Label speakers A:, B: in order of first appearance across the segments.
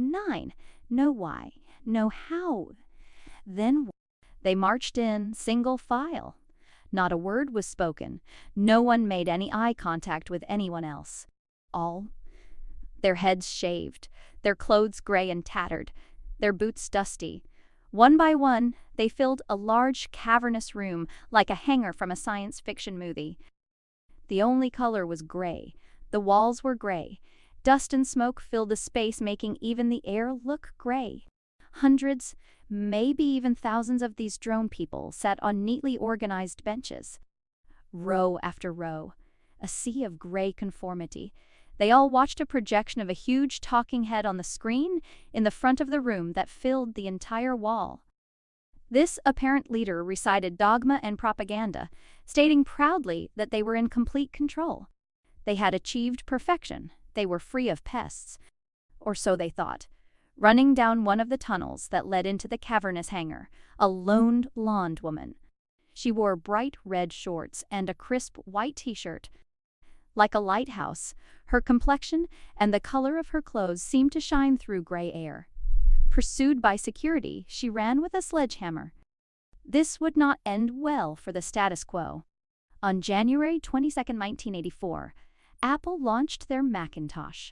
A: 9. No why, no how. Then they marched in single file. Not a word was spoken. No one made any eye contact with anyone else. All, their heads shaved, their clothes gray and tattered, their boots dusty. One by one, they filled a large, cavernous room like a hangar from a science fiction movie. The only color was gray. The walls were gray. Dust and smoke filled the space, making even the air look gray. Hundreds, maybe even thousands of these drone people sat on neatly organized benches. Row after row, a sea of gray conformity. They all watched a projection of a huge talking head on the screen in the front of the room that filled the entire wall. This apparent leader recited dogma and propaganda, stating proudly that they were in complete control. They had achieved perfection. They were free of pests. Or so they thought. Running down one of the tunnels that led into the cavernous hangar, a lone blonde woman. She wore bright red shorts and a crisp white t-shirt. Like a lighthouse, her complexion and the color of her clothes seemed to shine through gray air. Pursued by security, she ran with a sledgehammer. This would not end well for the status quo. On January 22, 1984, Apple launched their Macintosh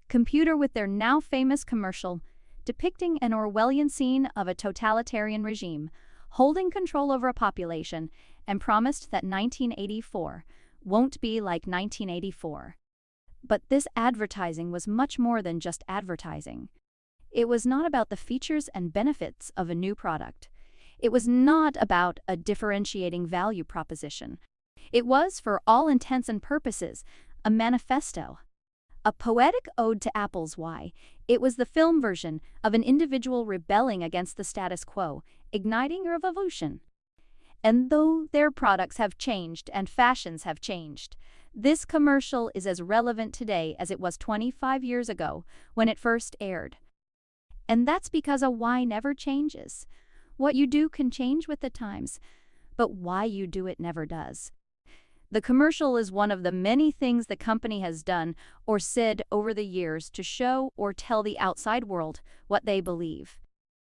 A: computer with their now famous commercial depicting an Orwellian scene of a totalitarian regime holding control over a population, and promised that 1984 won't be like 1984. But this advertising was much more than just advertising. It was not about the features and benefits of a new product. It was not about a differentiating value proposition. It was, for all intents and purposes, a manifesto. A poetic ode to Apple's why. It was the film version of an individual rebelling against the status quo, igniting a revolution. And though their products have changed and fashions have changed, this commercial is as relevant today as it was 25 years ago when it first aired. And that's because a why never changes. What you do can change with the times, but why you do it never does. The commercial is one of the many things the company has done or said over the years to show or tell the outside world what they believe.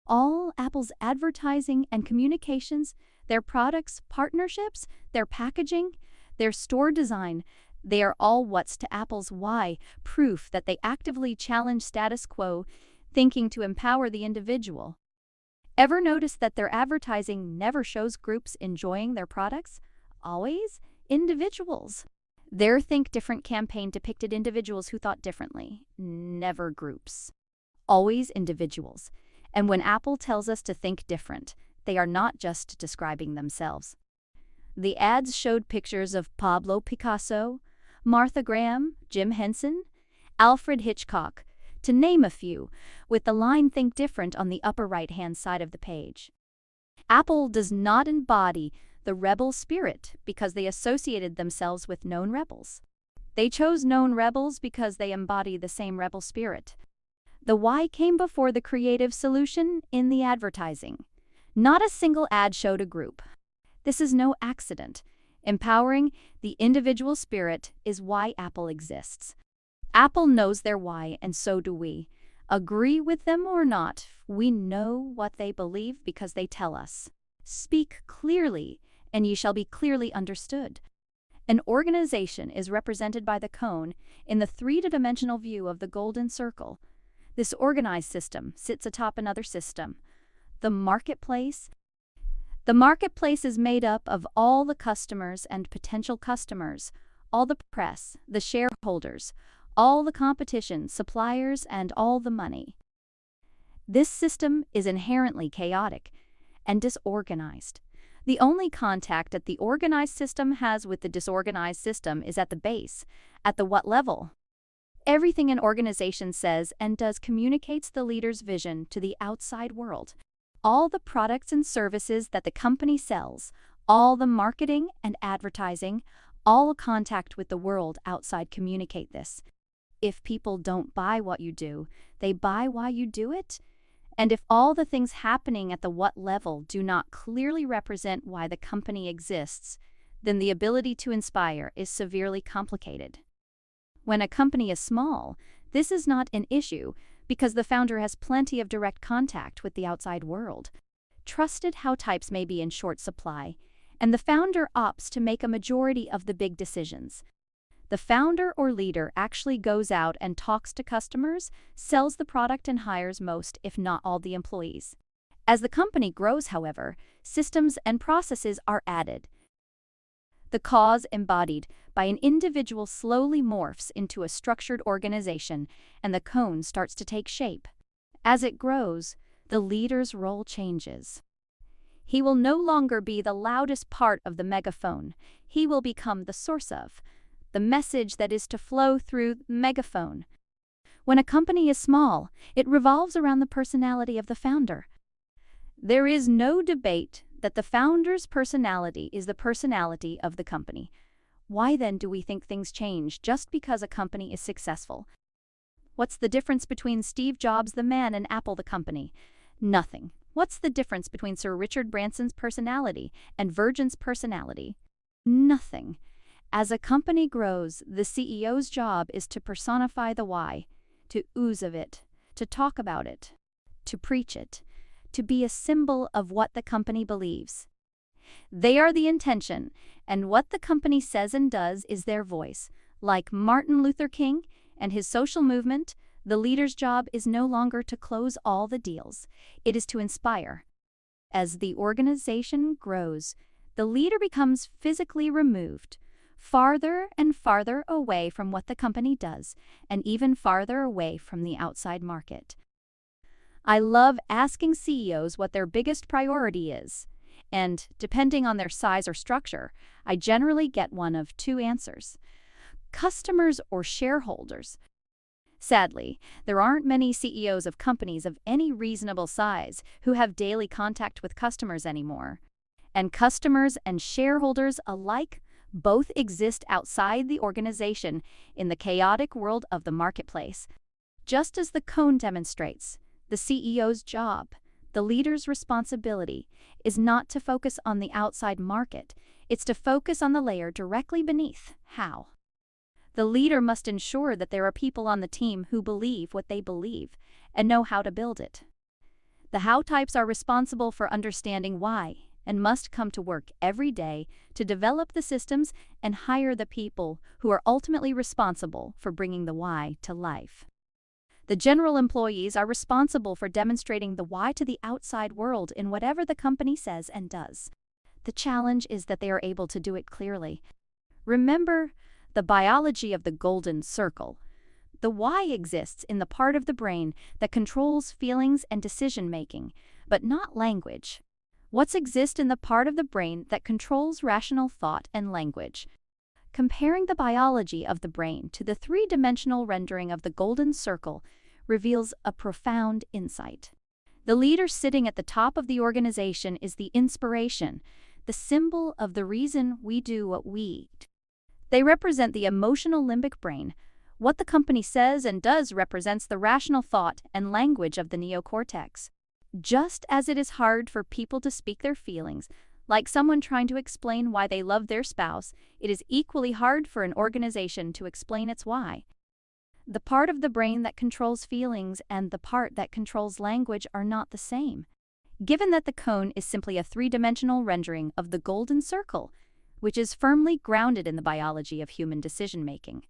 A: All Apple's advertising and communications, their products, partnerships, their packaging, their store design, they are all what's to Apple's why, proof that they actively challenge status quo, thinking to empower the individual. Ever notice that their advertising never shows groups enjoying their products? Always individuals. Their Think Different campaign depicted individuals who thought differently, never groups. Always individuals. And when Apple tells us to think different, they are not just describing themselves. The ads showed pictures of Pablo Picasso, Martha Graham, Jim Henson, Alfred Hitchcock, to name a few, with the line "Think Different" on the upper right-hand side of the page. Apple does not embody the rebel spirit because they associated themselves with known rebels. They chose known rebels because they embody the same rebel spirit. The why came before the creative solution in the advertising. Not a single ad showed a group. This is no accident. Empowering the individual spirit is why Apple exists. Apple knows their why, and so do we. Agree with them or not, we know what they believe because they tell us. Speak clearly, and ye shall be clearly understood. An organization is represented by the cone in the three-dimensional view of the golden circle. This organized system sits atop another system, the marketplace. The marketplace is made up of all the customers and potential customers, all the press, the shareholders, all the competition, suppliers, and all the money. This system is inherently chaotic and disorganized. The only contact that the organized system has with the disorganized system is at the base, at the what level. Everything an organization says and does communicates the leader's vision to the outside world. All the products and services that the company sells, all the marketing and advertising, all contact with the world outside communicate this. If people don't buy what you do, they buy why you do it. And if all the things happening at the what level do not clearly represent why the company exists, then the ability to inspire is severely complicated. When a company is small, this is not an issue because the founder has plenty of direct contact with the outside world. Trusted how types may be in short supply, and the founder opts to make a majority of the big decisions. The founder or leader actually goes out and talks to customers, sells the product, and hires most, if not all, the employees. As the company grows, however, systems and processes are added. The cause embodied by an individual slowly morphs into a structured organization, and the cone starts to take shape. As it grows, the leader's role changes. He will no longer be the loudest part of the megaphone. He will become the source of the message that is to flow through the megaphone. When a company is small, it revolves around the personality of the founder. There is no debate that the founder's personality is the personality of the company. Why then do we think things change just because a company is successful? What's the difference between Steve Jobs the man and Apple the company? Nothing. What's the difference between Sir Richard Branson's personality and Virgin's personality? Nothing. As a company grows, the CEO's job is to personify the why, to ooze of it, to talk about it, to preach it, to be a symbol of what the company believes. They are the intention, and what the company says and does is their voice. Like Martin Luther King and his social movement, the leader's job is no longer to close all the deals. It is to inspire. As the organization grows, the leader becomes physically removed, farther and farther away from what the company does, and even farther away from the outside market. I love asking CEOs what their biggest priority is, and depending on their size or structure, I generally get one of two answers: customers or shareholders. Sadly, there aren't many CEOs of companies of any reasonable size who have daily contact with customers anymore. And customers and shareholders alike both exist outside the organization in the chaotic world of the marketplace. Just as the cone demonstrates, the CEO's job, the leader's responsibility, is not to focus on the outside market. It's to focus on the layer directly beneath. How? The leader must ensure that there are people on the team who believe what they believe and know how to build it. The how types are responsible for understanding why and must come to work every day to develop the systems and hire the people who are ultimately responsible for bringing the why to life. The general employees are responsible for demonstrating the why to the outside world in whatever the company says and does. The challenge is that they are able to do it clearly. Remember the biology of the golden circle. The why exists in the part of the brain that controls feelings and decision-making, but not language. What exists in the part of the brain that controls rational thought and language? Comparing the biology of the brain to the three-dimensional rendering of the golden circle reveals a profound insight. The leader sitting at the top of the organization is the inspiration, the symbol of the reason we do what we do. They represent the emotional limbic brain. What the company says and does represents the rational thought and language of the neocortex. Just as it is hard for people to speak their feelings, like someone trying to explain why they love their spouse, it is equally hard for an organization to explain its why. The part of the brain that controls feelings and the part that controls language are not the same. Given that the cone is simply a three-dimensional rendering of the golden circle, which is firmly grounded in the biology of human decision-making,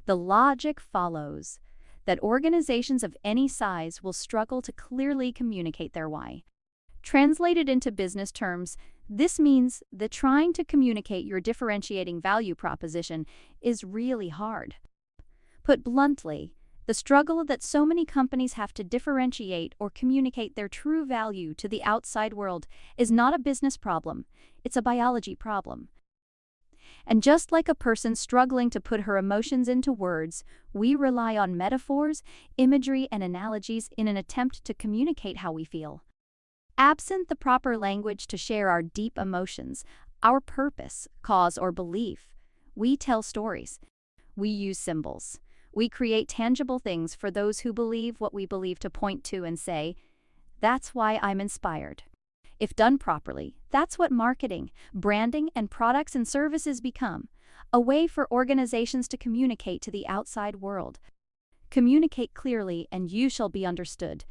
A: the logic follows that organizations of any size will struggle to clearly communicate their why. Translated into business terms, this means that trying to communicate your differentiating value proposition is really hard. Put bluntly, the struggle that so many companies have to differentiate or communicate their true value to the outside world is not a business problem, it's a biology problem. And just like a person struggling to put her emotions into words, we rely on metaphors, imagery, and analogies in an attempt to communicate how we feel. Absent the proper language to share our deep emotions, our purpose, cause, or belief, we tell stories. We use symbols. We create tangible things for those who believe what we believe to point to and say, "That's why I'm inspired." If done properly, that's what marketing, branding, and products and services become, a way for organizations to communicate to the outside world. Communicate clearly and you shall be understood.